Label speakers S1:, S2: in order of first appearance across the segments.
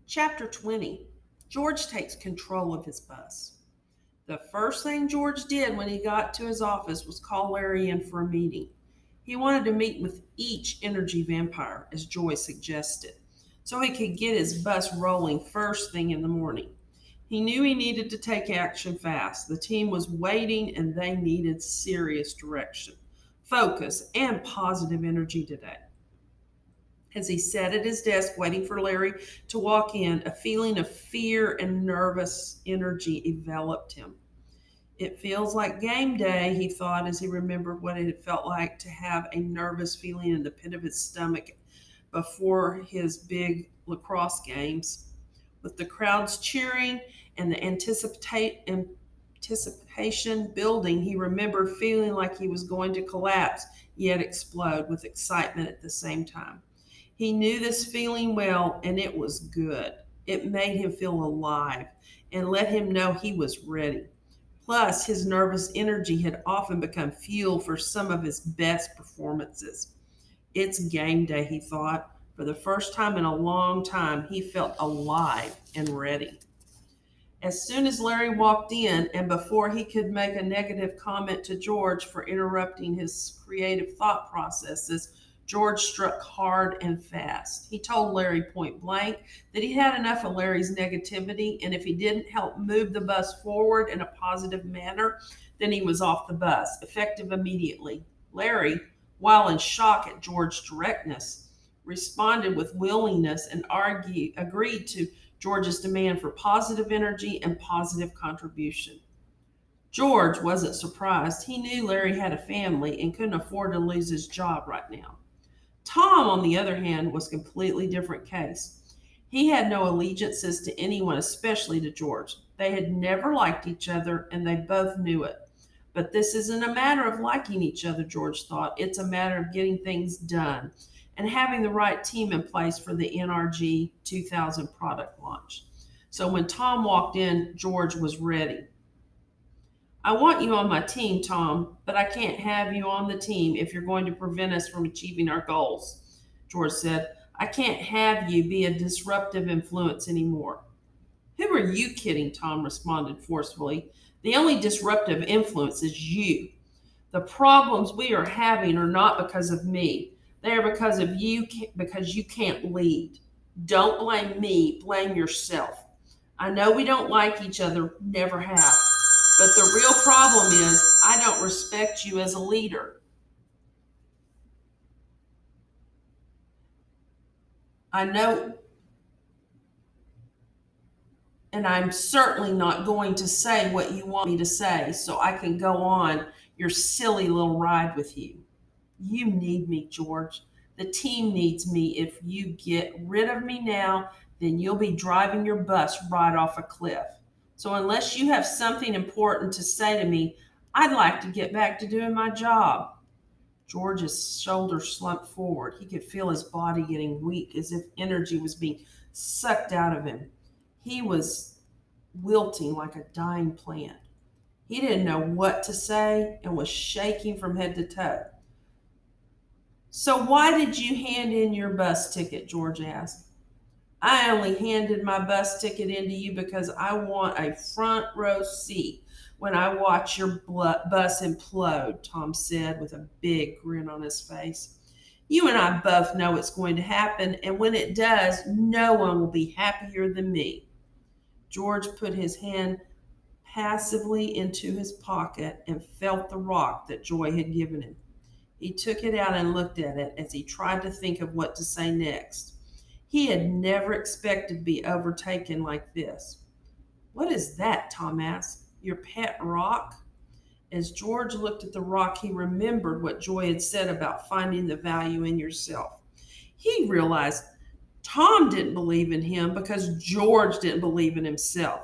S1: Chapter 20. George takes control of his bus. The first thing George did when he got to his office was call Larry in for a meeting. He wanted to meet with each energy vampire, as Joy suggested, so he could get his bus rolling first thing in the morning. He knew he needed to take action fast. The team was waiting and they needed serious direction, focus, and positive energy today. As he sat at his desk waiting for Larry to walk in, a feeling of fear and nervous energy enveloped him. It feels like game day, he thought as he remembered what it had felt like to have a nervous feeling in the pit of his stomach before his big lacrosse games. With the crowds cheering and the anticipation building, he remembered feeling like he was going to collapse, yet explode with excitement at the same time. He knew this feeling well, and it was good. It made him feel alive and let him know he was ready. Plus, his nervous energy had often become fuel for some of his best performances. It's game day, he thought. For the first time in a long time, he felt alive and ready. As soon as Larry walked in, and before he could make a negative comment to George for interrupting his creative thought processes, George struck hard and fast. He told Larry point blank that he had enough of Larry's negativity, and if he didn't help move the bus forward in a positive manner, then he was off the bus, effective immediately. Larry, while in shock at George's directness, responded with willingness and agreed to George's demand for positive energy and positive contribution. George wasn't surprised. He knew Larry had a family and couldn't afford to lose his job right now. Tom, on the other hand, was a completely different case. He had no allegiances to anyone, especially to George. They had never liked each other, and they both knew it. But this isn't a matter of liking each other, George thought. It's a matter of getting things done and having the right team in place for the NRG 2000 product launch. So when Tom walked in, George was ready. I want you on my team, Tom, but I can't have you on the team if you're going to prevent us from achieving our goals, George said. I can't have you be a disruptive influence anymore. Who are you kidding? Tom responded forcefully. The only disruptive influence is you. The problems we are having are not because of me. They are because of you because you can't lead. Don't blame me, blame yourself. I know we don't like each other, never have. But the real problem is I don't respect you as a leader. I know, and I'm certainly not going to say what you want me to say so I can go on your silly little ride with you. You need me, George. The team needs me. If you get rid of me now, then you'll be driving your bus right off a cliff. So, unless you have something important to say to me, I'd like to get back to doing my job. George's shoulders slumped forward. He could feel his body getting weak as if energy was being sucked out of him. He was wilting like a dying plant. He didn't know what to say and was shaking from head to toe. So, why did you hand in your bus ticket? George asked. I only handed my bus ticket in to you because I want a front row seat when I watch your bus implode, Tom said with a big grin on his face. You and I both know it's going to happen, and when it does, no one will be happier than me. George put his hand passively into his pocket and felt the rock that Joy had given him. He took it out and looked at it as he tried to think of what to say next. He had never expected to be overtaken like this. What is that? Tom asked. Your pet rock? As George looked at the rock, he remembered what Joy had said about finding the value in yourself. He realized Tom didn't believe in him because George didn't believe in himself.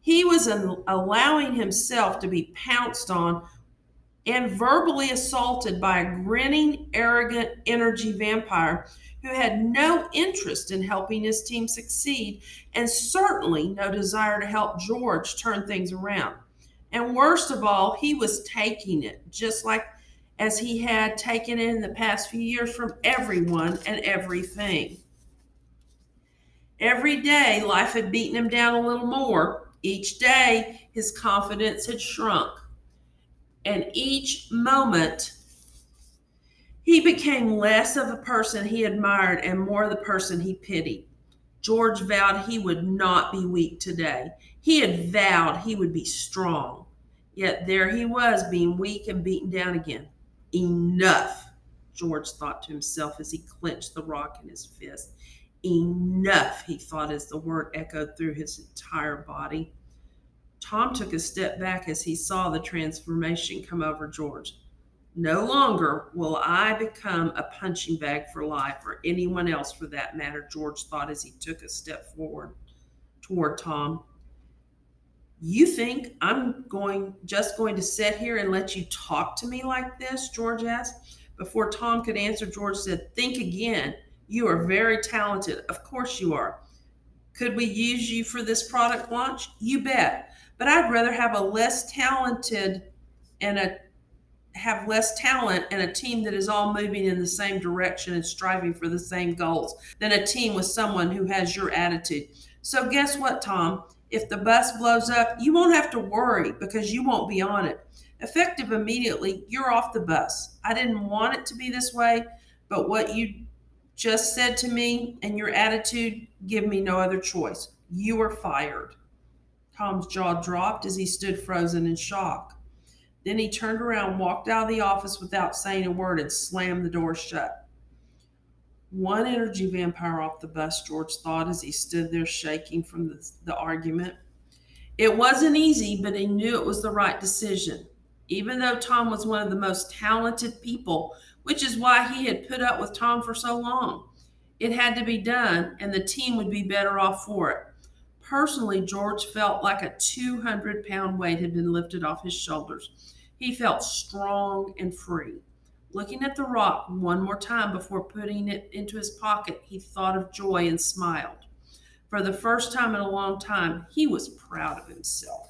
S1: He was allowing himself to be pounced on and verbally assaulted by a grinning, arrogant energy vampire who had no interest in helping his team succeed and certainly no desire to help George turn things around. And worst of all, he was taking it, just like as he had taken it in the past few years from everyone and everything. Every day, life had beaten him down a little more. Each day, his confidence had shrunk. And each moment, he became less of a person he admired and more the person he pitied. George vowed he would not be weak today. He had vowed he would be strong. Yet there he was, being weak and beaten down again. Enough, George thought to himself as he clenched the rock in his fist. Enough, he thought as the word echoed through his entire body. Tom took a step back as he saw the transformation come over George. No longer will I become a punching bag for life, or anyone else for that matter, George thought as he took a step forward toward Tom. You think I'm just going to sit here and let you talk to me like this? George asked. Before Tom could answer, George said, think again. You are very talented. Of course you are. Could we use you for this product launch? You bet. But I'd rather have less talent and a team that is all moving in the same direction and striving for the same goals than a team with someone who has your attitude. So guess what, Tom? If the bus blows up, you won't have to worry because you won't be on it. Effective immediately, you're off the bus. I didn't want it to be this way, but what you just said to me and your attitude give me no other choice. You are fired. Tom's jaw dropped as he stood frozen in shock. Then he turned around, walked out of the office without saying a word, and slammed the door shut. One energy vampire off the bus, George thought as he stood there shaking from the argument. It wasn't easy, but he knew it was the right decision. Even though Tom was one of the most talented people, which is why he had put up with Tom for so long. It had to be done, and the team would be better off for it. Personally, George felt like a 200-pound weight had been lifted off his shoulders. He felt strong and free. Looking at the rock one more time before putting it into his pocket, he thought of Joy and smiled. For the first time in a long time, he was proud of himself.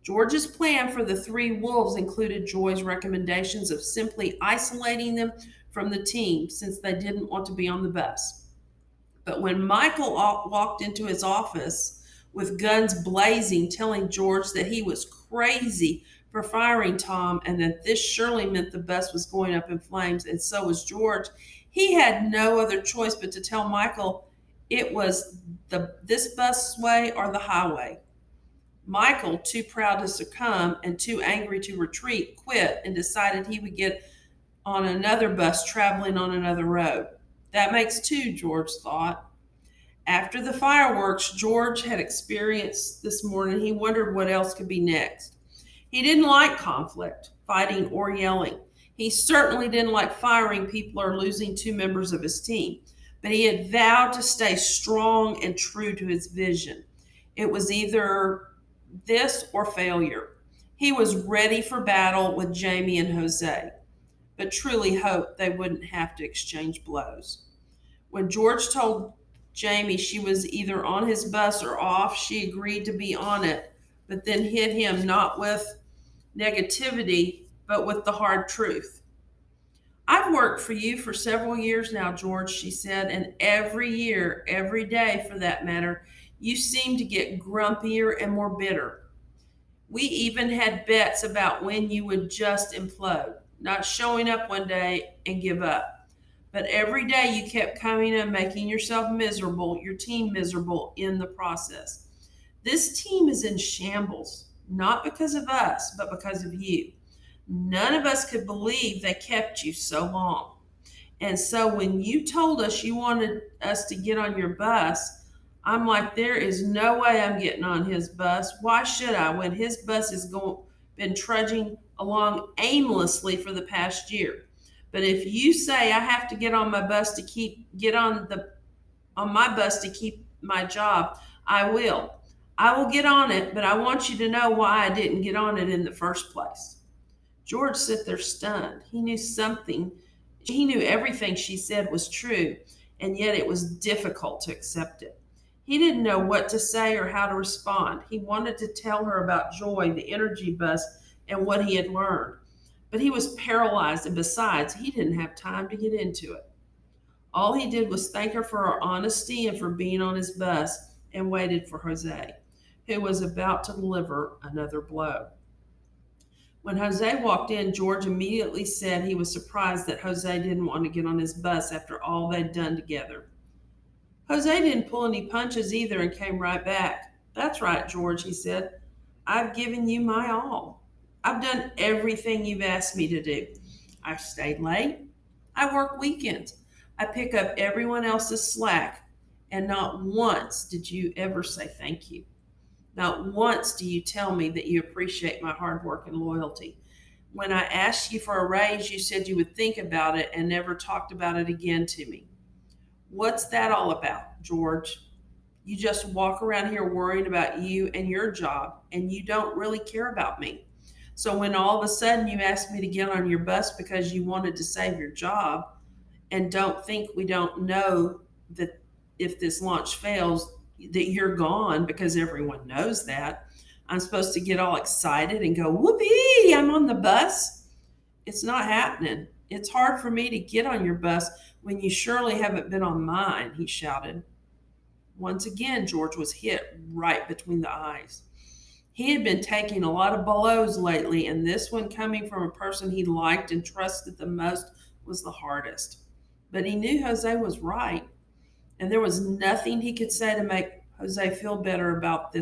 S1: George's plan for the three wolves included Joy's recommendations of simply isolating them from the team since they didn't want to be on the bus. But when Michael walked into his office with guns blazing, telling George that he was crazy for firing Tom and that this surely meant the bus was going up in flames, and so was George, he had no other choice but to tell Michael it was this bus way or the highway. Michael, too proud to succumb and too angry to retreat, quit and decided he would get on another bus traveling on another road. That makes two, George thought. After the fireworks George had experienced this morning, he wondered what else could be next. He didn't like conflict, fighting, or yelling. He certainly didn't like firing people or losing two members of his team. But he had vowed to stay strong and true to his vision. It was either this or failure. He was ready for battle with Jamie and Jose, but truly hoped they wouldn't have to exchange blows. When George told Jamie she was either on his bus or off, she agreed to be on it, but then hit him not with negativity, but with the hard truth. I've worked for you for several years now, George, she said, and every year, every day for that matter, you seem to get grumpier and more bitter. We even had bets about when you would just implode, not showing up one day and give up. But every day you kept coming and making yourself miserable, your team miserable in the process. This team is in shambles, not because of us, but because of you. None of us could believe they kept you so long. And so when you told us you wanted us to get on your bus, I'm like, there is no way I'm getting on his bus. Why should I when his bus has been trudging along aimlessly for the past year? But if you say I have to get on my bus to keep my job, I will. I will get on it, but I want you to know why I didn't get on it in the first place. George sat there stunned. He knew everything she said was true, and yet it was difficult to accept it. He didn't know what to say or how to respond. He wanted to tell her about Joy, the energy bus, and what he had learned. But he was paralyzed, and besides, he didn't have time to get into it. All he did was thank her for her honesty and for being on his bus and waited for Jose, who was about to deliver another blow. When Jose walked in, George immediately said he was surprised that Jose didn't want to get on his bus after all they'd done together. Jose didn't pull any punches either and came right back. "That's right, George," he said. "I've given you my all. I've done everything you've asked me to do. I've stayed late. I work weekends. I pick up everyone else's slack. And not once did you ever say thank you. Not once do you tell me that you appreciate my hard work and loyalty. When I asked you for a raise, you said you would think about it and never talked about it again to me. What's that all about, George? You just walk around here worrying about you and your job, and you don't really care about me. So when all of a sudden you ask me to get on your bus because you wanted to save your job and don't think we don't know that if this launch fails, that you're gone because everyone knows that, I'm supposed to get all excited and go, whoopee, I'm on the bus. It's not happening. It's hard for me to get on your bus when you surely haven't been on mine, he shouted. Once again, George was hit right between the eyes. He had been taking a lot of blows lately, and this one coming from a person he liked and trusted the most was the hardest. But he knew Jose was right, and there was nothing he could say to make Jose feel better at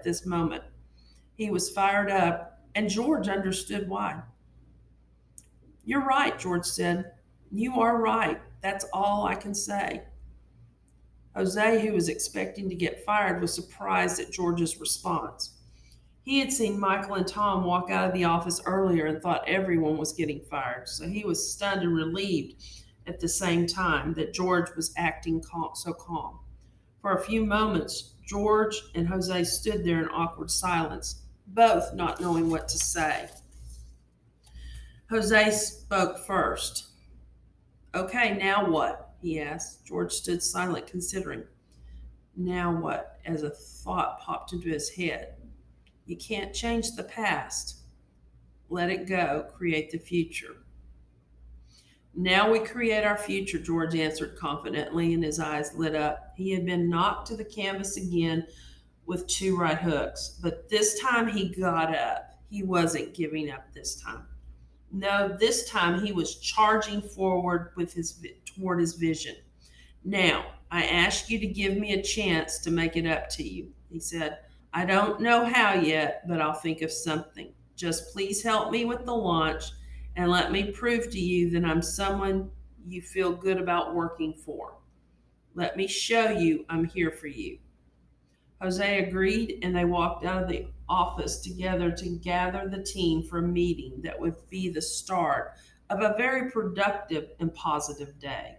S1: this moment. He was fired up, and George understood why. "You're right," George said. "You are right. That's all I can say." Jose, who was expecting to get fired, was surprised at George's response. He had seen Michael and Tom walk out of the office earlier and thought everyone was getting fired, so he was stunned and relieved at the same time that George was acting so calm. For a few moments, George and Jose stood there in awkward silence, both not knowing what to say. Jose spoke first. "Okay, now what?" he asked. George stood silent, considering. "Now what?" as a thought popped into his head. "You can't change the past. Let it go. Create the future." "Now we create our future," George answered confidently, and his eyes lit up. He had been knocked to the canvas again with two right hooks, but this time he got up. He wasn't giving up this time. No, this time he was charging forward toward his vision. "Now, I ask you to give me a chance to make it up to you," he said. "I don't know how yet, but I'll think of something. Just please help me with the launch and let me prove to you that I'm someone you feel good about working for. Let me show you I'm here for you." Jose agreed, and they walked out of the office together to gather the team for a meeting that would be the start of a very productive and positive day.